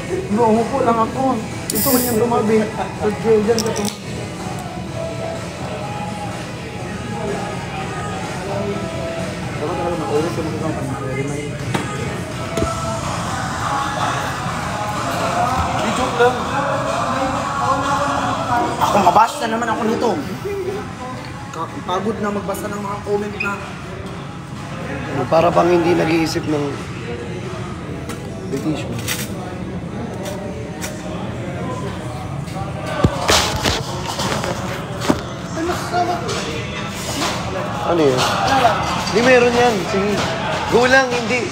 Umuupo lang ako. Ito man yung tumabi. Sa jail dyan ka tumabi. Dapat ako mag-ulit sa mga remind. Di joke lang. Ako mabasa naman ako nito. Pagod na magbasa ng mga comment na. Para bang hindi nag-iisip ng petition. Ano yun? Hindi meron yan. Sige. Go lang, hindi.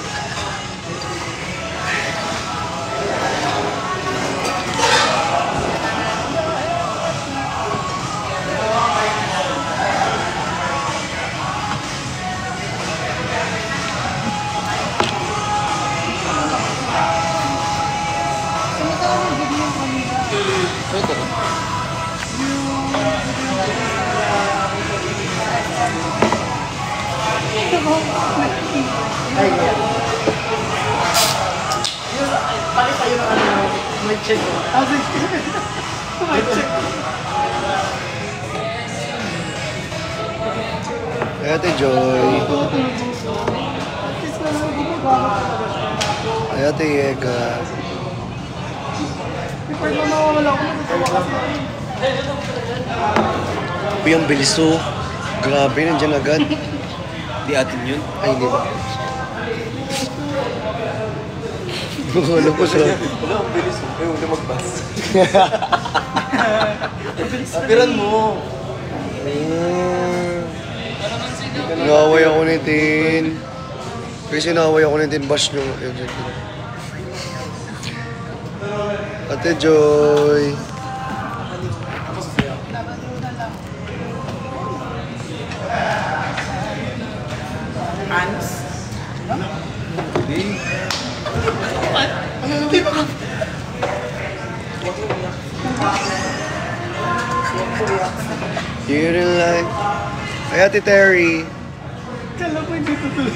Ay, pali tayo ng ano, may check. May check. Ate Joy. Ate Yega. Uy, ang bilis to. Grabe, nandiyan agad. Di atin yun? Ay, hindi ba? Alam ko siya. Wala, ang bilis. Ay, huwag na mag-bus. Apiran mo. Nawaway ako ni Tin. Kasi nawaway ako ni Tin. Bash nyo. Ate Joy. Hands? Hindi. Hindi ba? You didn't like... Ay, Ate Terry. Kala ko hindi tutuloy.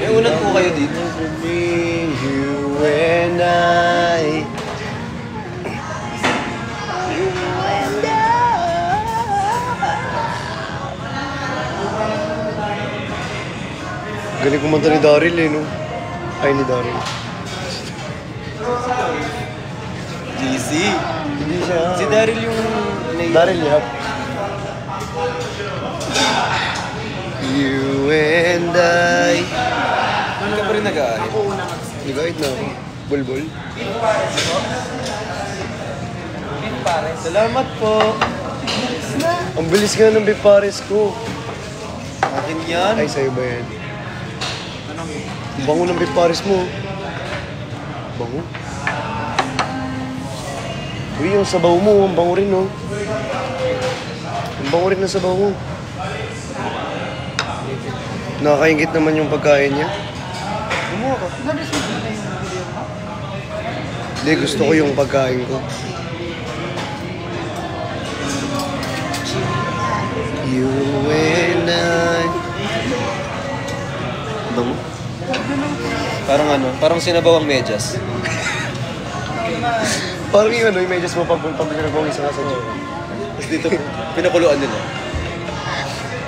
May unan po kayo dito. You and I. Galing kumanta ni Daryl eh, no? Ay, ni Daryl. GC. Hindi siya. Si Daryl yung... Daryl, yap. You and I. Ano ka pa rin nag-aalit? Ako una mag Hindi kahit na. Bulbul. Salamat po. Ang bilis nga ng Bipares ko. Akin yan. Ay, sa'yo ba yan? Ang bango ng Bipares mo. Bango. Uy, yung sabaw mo, ang bango rin, no? Ang bango rin ng sabaw mo. Nakakaingit naman yung pagkain niya. Gumawa ka. Hindi, gusto ko yung pagkain ko. You and I. Bango? Parang ano? Parang sinabaw ang medyas. Parang yung ano, yung medyas mo pag pinagawang isa ka sa joke. Tapos dito, pinakuluan nila.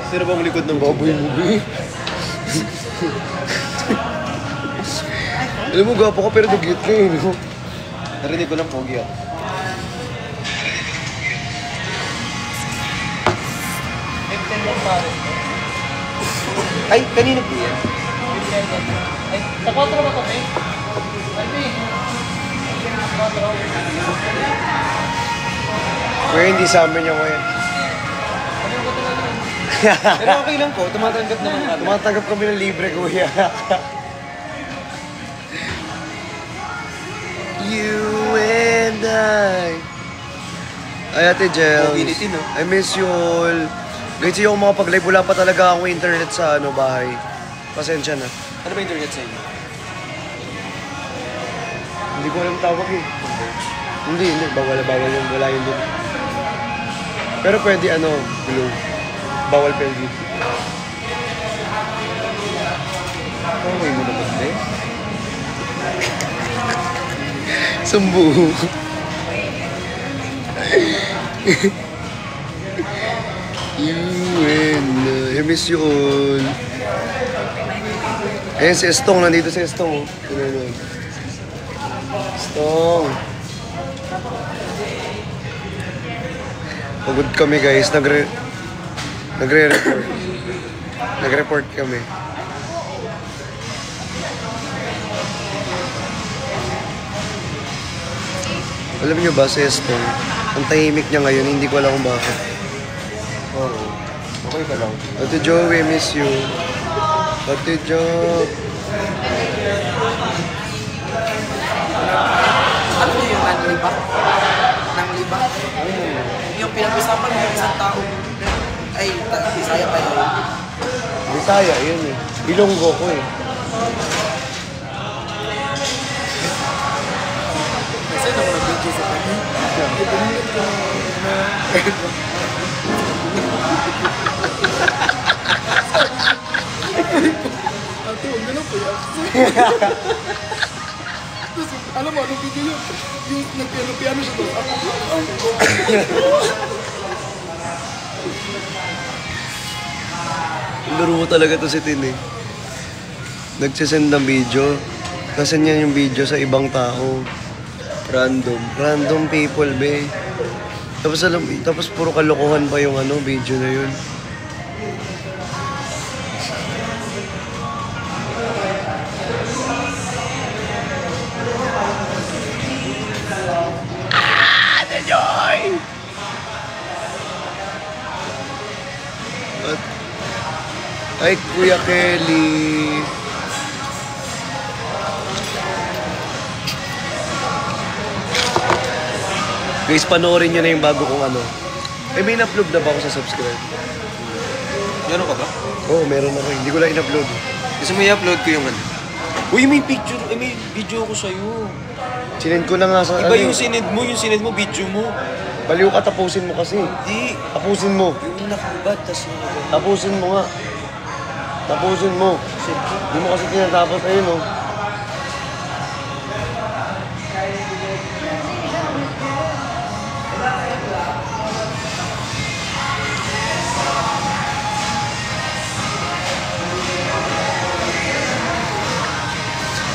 Sinabaw ang likod ng Baboy mo, be. Alam mo, gwapo ka pero dugit ka eh, no? Narinig ko lang pogi ako. Ay, kanino po yan? Ay, sa 4 ba ito, eh? Pero hindi sa amin yung ngayon. Pero okay lang po, tumatanggap naman kami. Tumatanggap kami ng libre, kuya. You and I. Ay, Ate Jels. Mobility, no? I miss you all. Guys, yung makapag-live, wala pa talaga akong internet sa bahay. Pasensya na. Ano ba internet sa inyo? Hindi ko alam tawag eh. Hindi. Bawal yun. Wala yun doon. Pero pwede blue. Bawal pwede. Okay mo naman, eh. Sambu. You and I miss you all. Ayan si Estong, nandito si Estong. Estong. Pagod kami guys, nagre-report. Nag-report kami. Alam niyo ba si Estong, ang tahimik niya ngayon, hindi ko alam kung bakit. Oo. Okay ka lang. Ate Joey, miss you. Ate Jo. Ano yung liba? Nang liba? Yung pinag-usapan ng isang tao. Ay, Bisaya pa yun. Bisaya, yun eh. Ilonggo ko eh. Kasi naman nag-video sa kanya. Ate, huwag na lang po yan. Tapos, alam mo, anong video yun? Yung nagpiano-piano siya doon. Laro talaga to si Tin eh. Nagsisend ng video. Kasi niya yung video sa ibang tao. Random. Random people, be. Tapos puro kalokohan pa yung video na yun. Ay, Kuya Kelly. Guys, panoorin nyo na yung bago kong Eh, may in-upload na ba ako sa subscribe? Meron ka ba? Oo, meron ako. Hindi ko lang in-upload. Kasi may upload ko yung Uy, may picture, may video ako sa'yo. Sinend ko na nga sa Iba yung sinend mo, video mo. Baliw ka, tapusin mo kasi. Hindi. Tapusin mo. Yung nakubad, tas yung Tapusin mo nga. Tapusin mo. Hindi mo kasi tinatapos. Ayun, oh.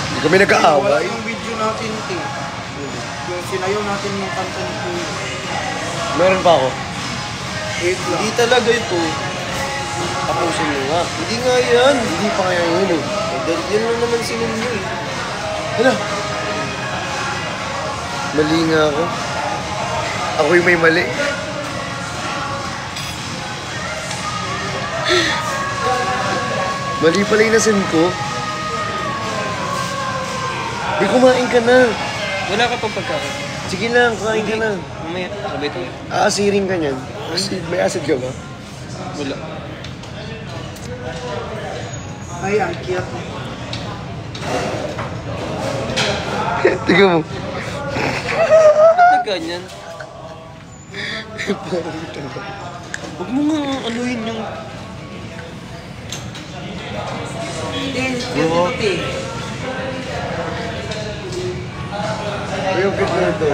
Hindi kami Wala nag-aaway. yung video natin, T. Yung sinayaw natin yung kanta ni Kuya. Meron pa ako. Hindi talaga ito. Tapusin mo nga. Hindi nga yan. Hindi pa kaya yun, eh. Yan lang naman sinend mo eh. Hala. Mali nga ako. Ako yung may mali. Mali pala yung nasend ko. Di, kumain ka na. Wala ka pang pagkakas. Sige lang, kumain ka na. Mamaya, sabay tayo. Aasirin ka niyan. May acid ka ba? Wala. Ay, ang cute. Tingnan mo. Ba't ganyan? Huwag mo nga anuhin yung... Cute ito, T. Yung cute na ito.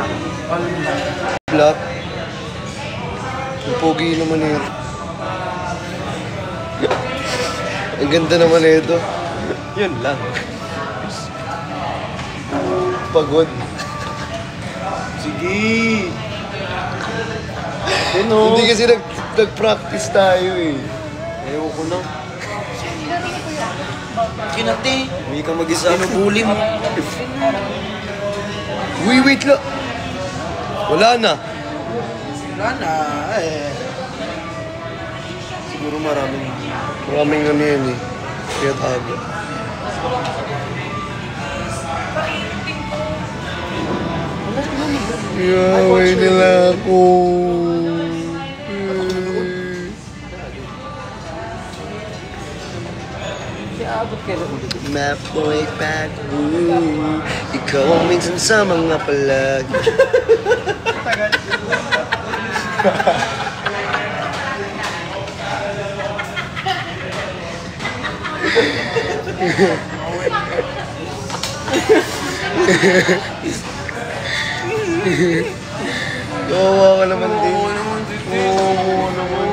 Black. Ang pogi naman ito. Ang ganda naman ito. Yun lang. Pagod. Sige. Ano? Hindi kasi nag-practice tayo eh. Ayoko na. Kinati. Hindi ka mag-isa. Binubuli mo. Wait lang. Wala na. Wala na, eh. Siguro maraming... Maraming ano yan eh. Kaya tago. Yaway nila ako. Map boy back, woo. Ikaw ang minsan sa mga palag. Kawawa ka naman din. Oo naman, Titi. Oo naman,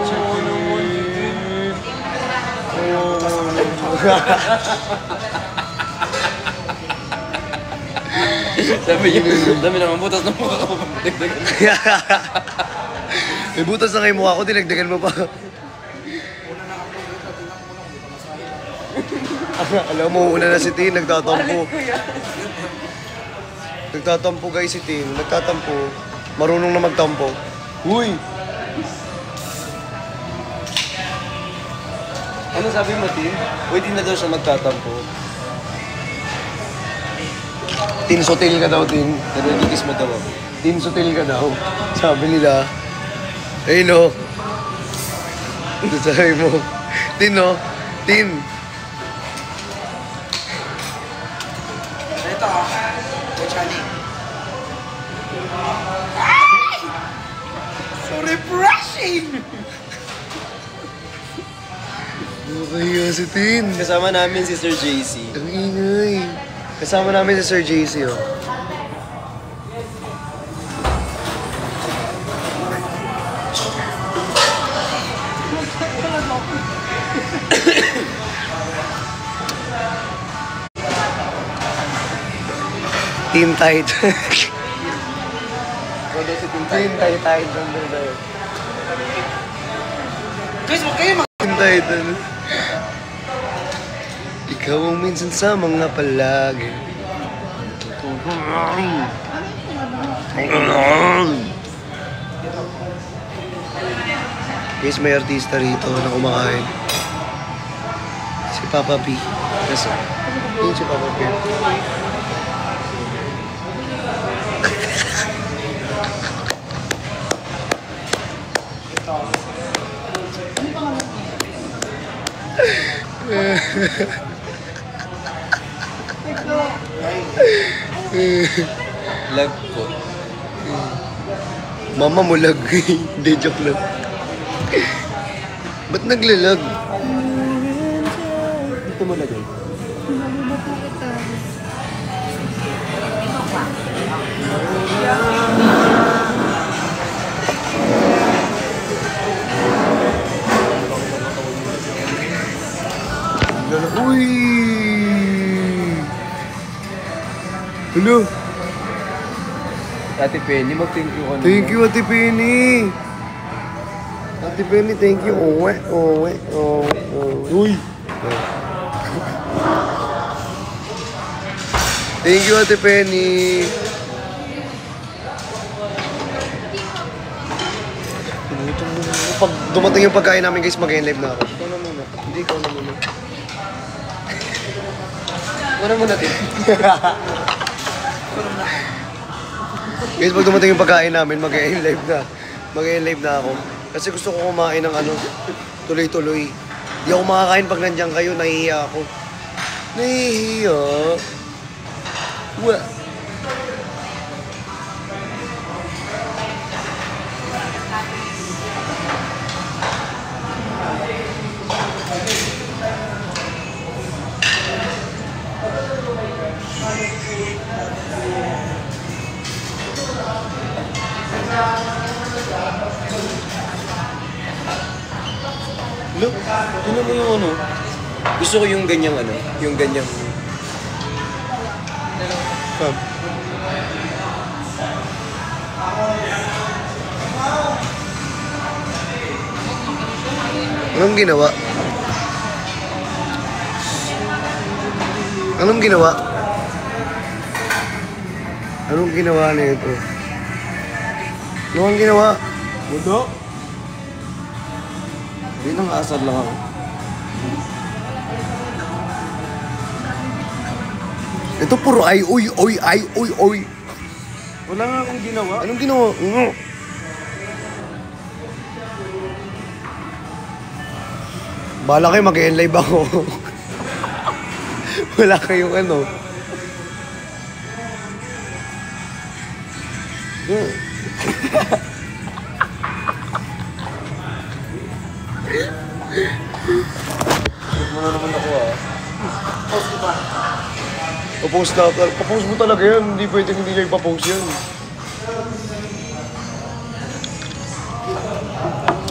Dami naman butas ng mukha ko. May butas na kayo mukha ko, dinagdagan mo pa. Alam mo, una na si Tin, nagtatampo. Nagtatampo guys si Tin, nagtatampo. Marunong na magtampo. Uy! Ano sabi mo, Tin? Uy, di na daw siya magtatampo. Tin sotil ka daw, Tin. Pero ikikis mo daw ako. Tin sotil ka daw. Sabi nila. Ayun o. Sabi mo. Tin o. Tin. Ito ah. Chani. So refreshing! Kaya si Tin. Kasama namin si Sir JC. Ang ingay. Kasama namin si Sir JC o. Team Tide. Team Tide. Guys, huwag kayo Team Tide. Ikaw ang minsan sa mga palagi. Guys, may artista rito na kumakain. Si Papa P. Kasi, yun si Papa P. Lag ko. Mama mo lag. Hindi, joke lang. Ba't naglalag? Dito mo lagay. Uy! Hello? Ate Penny, mag-thank you ka naman. Thank you, Ate Penny. Ate Penny, thank you. Uwe. Uy! Thank you, Ate Penny. Pag dumating yung pagkain namin guys, mag-live na ako. Ikaw na muna. Hindi, ikaw na muna. Wala mo natin. Guys, pag dumating yung pagkain namin, mag-live na. Mag-live na ako. Kasi gusto ko kumain ng ano, tuloy-tuloy. Di ako makakain pag nandiyan kayo, nahihiya ako. Nahihiya? What? Look, ano mo yung ano? Gusto ko yung ganyang ano, yung ganyang... Fab. Anong ginawa? Anong ginawa? Anong ginawa na ito? Anong ginawa? Wala. Hindi nang asar lang ako. Ito puro ay, oy. Wala nga akong ginawa. Anong ginawa? Bala kayo, mag-live ako. Wala kayong ano. Muna naman ako ah. Post ko ba? Papost mo talaga yan. Hindi pwedeng hindi niya ipapost yan.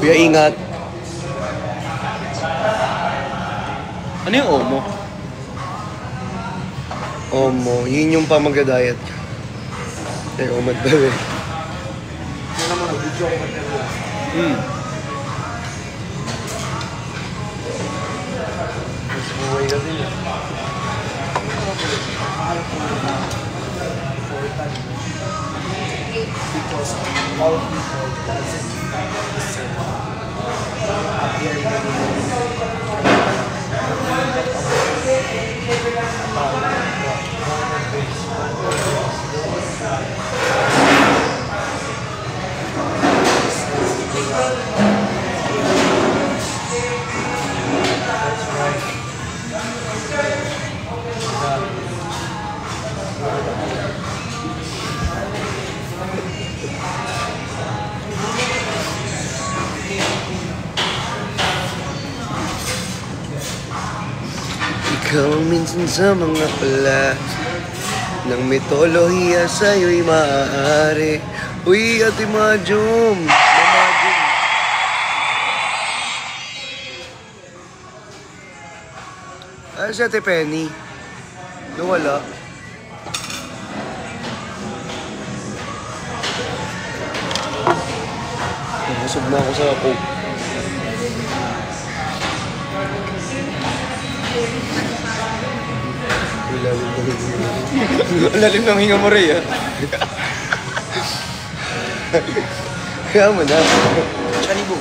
Kuya, ingat. Ano yung Omo? Omo, yun yung pa magda-diet ka. Eh, omad ba eh. Yun naman, nag-video ako mag-video. Mas buhay ka din eh. Mahal ko na important because all people doesn't deserve a bare minimum. Ikaw minsan sa mga pala ng mitolohiya sa'yo'y maaari. Uy, Ate Majum! Majum! Ano si Ate Penny? Nawala. Nabusog na ako sa Coke. Ang lalim ng hinga mo, Ray, ah. Kaya mo na. Chanibo.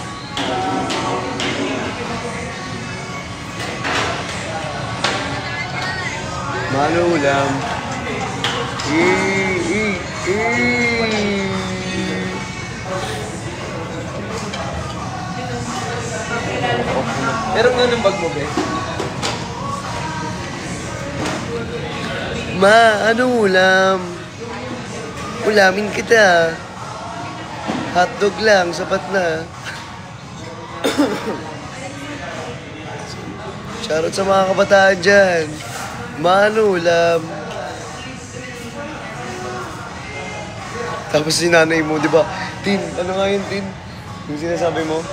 Mano ulam. Meron nga ng bag mo, be. Ma, anong ulam? Ulamin kita. Hotdog lang, sapat na. Shoutout sa mga kabataan dyan. Ma, ano ulam? Tapos si nanay mo, di ba? Tin, ano nga yun, Tin? Yung sinasabi mo?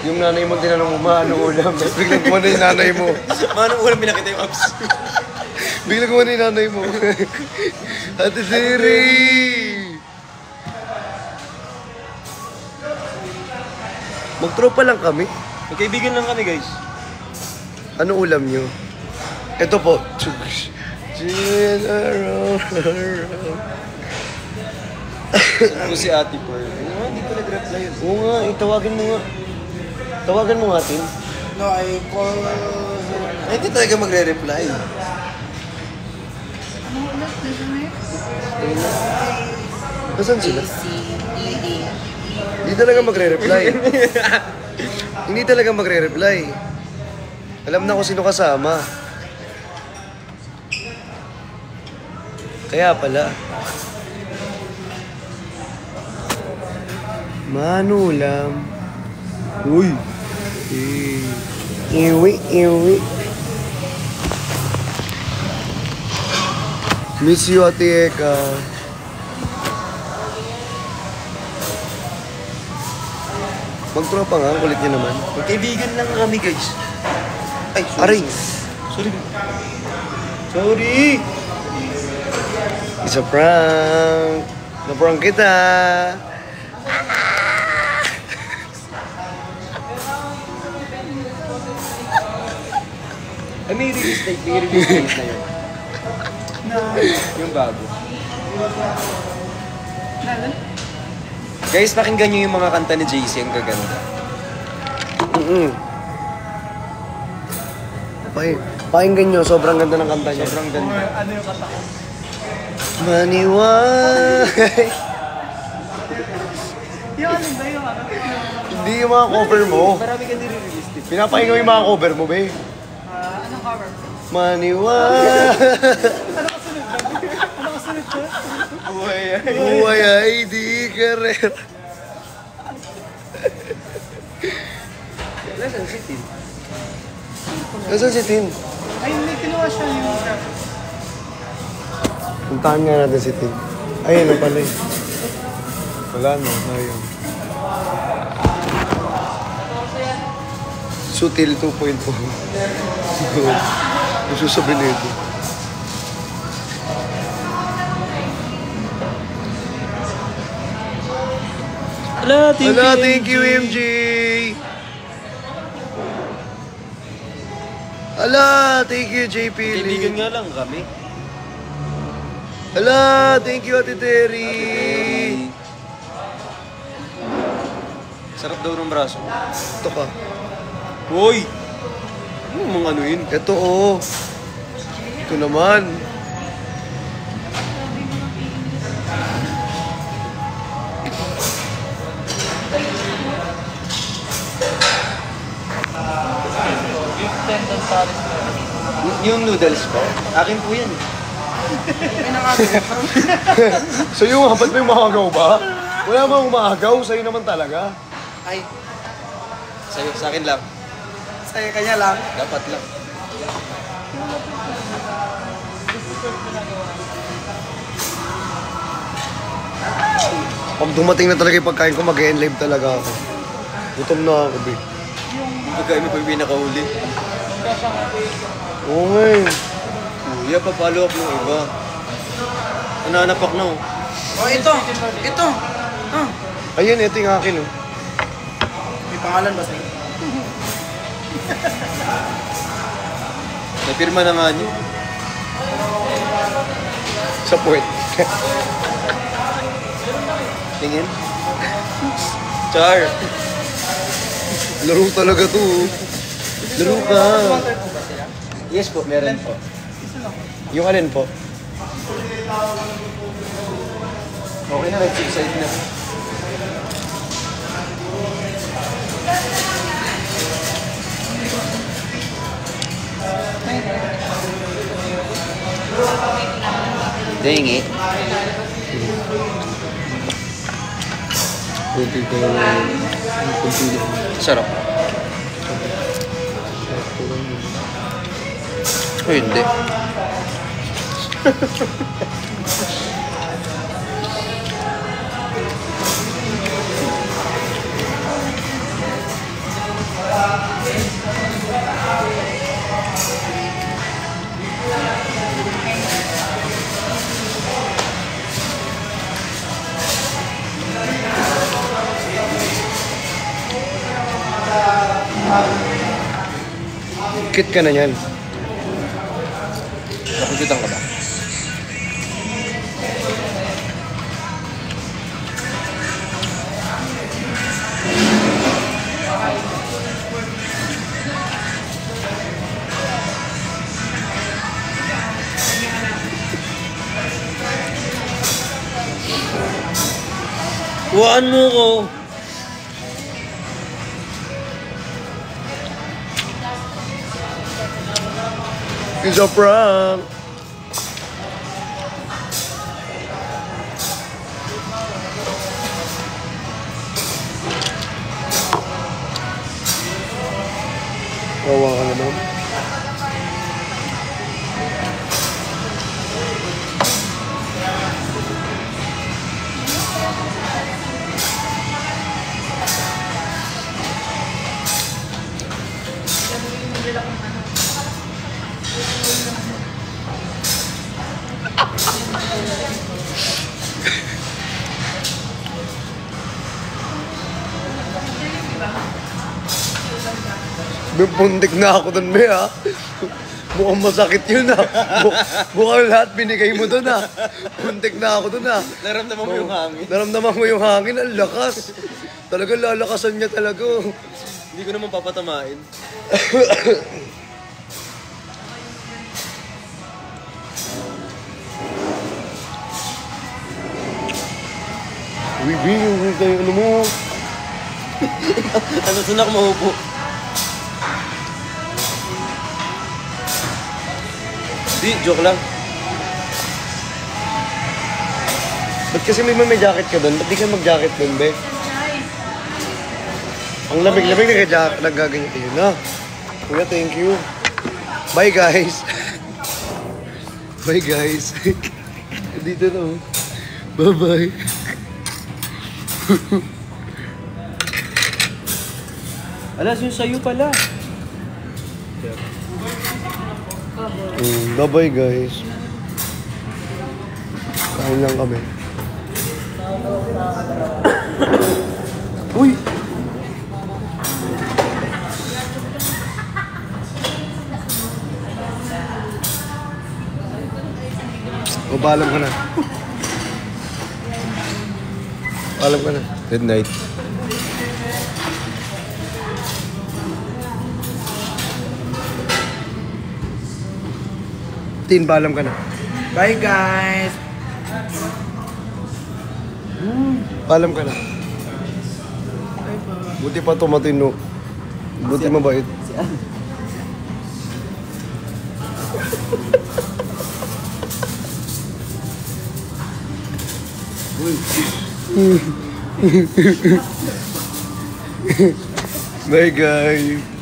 Yung nanay mo, tinanong mo, ma, ano ulam? Tapos biglang kumano yung nanay mo. Manong ulam pinakita yung abs. Biglang kumano yung nanay mo. Ate Siri! Magtropa lang kami. Magkaibigan lang kami, guys. Ano ulam nyo? Ito po. Saan po si Ate Pearl? Hindi ko nag-reply yun. Oo nga, tawagin mo nga. Tawagan mo nga, Tin. No, I call... Ay, hindi talaga magre-reply. Nasaan sila? Hindi talaga magre-reply. Hindi talaga magre-reply. Alam na kung sino kasama. Kaya pala. Manulam. Uy. Iwi, iwi. Miss you, Ate Eka. Magtropa nga, kulit niya naman. Magkaibigan lang kami, guys. Ay, Aray! Sorry. Sorry! It's a prank. Na-prank kita. Ay, may release date. May release date na yun. Yung bago. Guys, pakinggan nyo yung mga kanta ni JC. Ang gaganda. Pakinggan nyo, sobrang ganda ng kanta niya. Sobrang ganda. Ano yung kata ko? Maniway. Yung ano ba yung ano? Hindi yung mga cover mo. Marami ka nire-release date. Pinapakinggan mo yung mga cover mo, be. Anong cover? Maniway. Ano kasunod ko? Buhay ay di karera. Nasaan si Tin? Nasaan si Tin? Ay, may kinuha siya yung rap. Puntahan nga natin si Tin. Ayun na pala eh. Wala na, ayun. Sutil 2.0. Ang sasabihin nito. Ala, Thank you, MJ! Ala, thank you, JP Kaibigan Lee. nga lang kami. Ala, thank you, Ate Terry. Sarap daw ng braso. Ito ka. Hoy! Ano mga ano yun? Ito, oh. Ito naman. Yung noodles po, akin po yan. May nakagawa. So yung habat mo yung mahagaw ba? Wala bang umahagaw? Sa'yo naman talaga. Ay, Sa'yo, sa akin lang. saya kanya lang. Dapat lang. Pag dumating na talaga yung pagkain ko, mag-e-live talaga ako. Gutom na ako, babe. Pagkain mo pa yung pinakahuli. Oo nga eh. Kuya, papalo up ng iba. Nananapak na oh. Oh, ito. Ito. Ah, Ayan, ito yung akin, oh. may pangalan ba sa'yo? Napirma na nga niyo. Sa puwet. Tingin. Char. Laro talaga to, oh. Laro ka. Yes po, meron po. Yung alin po? Okay na, let's side na. Dang it. Kunti ka lang. Kunti lang. Sarap. O hindi. Kit ka na yan. Nakukitan ka ba? Huwaan mo ko! It's a prank! Kawawa ka naman. Puntik na ako dun, be, ha? Mukhang masakit yun, ha? Mukhang lahat binigay mo dun, ha? Puntik na ako dun, ha? Naramdaman mo yung hangin. Naramdaman mo yung hangin, ang lakas. Talaga lalakasan niya talaga. Hindi ko naman papatamain. Uy, B, ano mo? Ano sunak maupo? Di, joke lang. Ba't kasi may jacket ka doon? Ba't di ka mag-jacket doon, be? Ang lamig-lamig nagaganyan kayo na. Kuya, thank you. Bye, guys. Bye, guys. Dito na, oh. Bye-bye. Alas, yung sayo pala. order. Bye-bye guys. Kain lang kami. Uy! O, paalam ka na. Paalam ka na. Good night. Tin, paalam ka na. Bye guys! Paalam ka na. Buti pa ito matino. Buti mabait. Bye guys.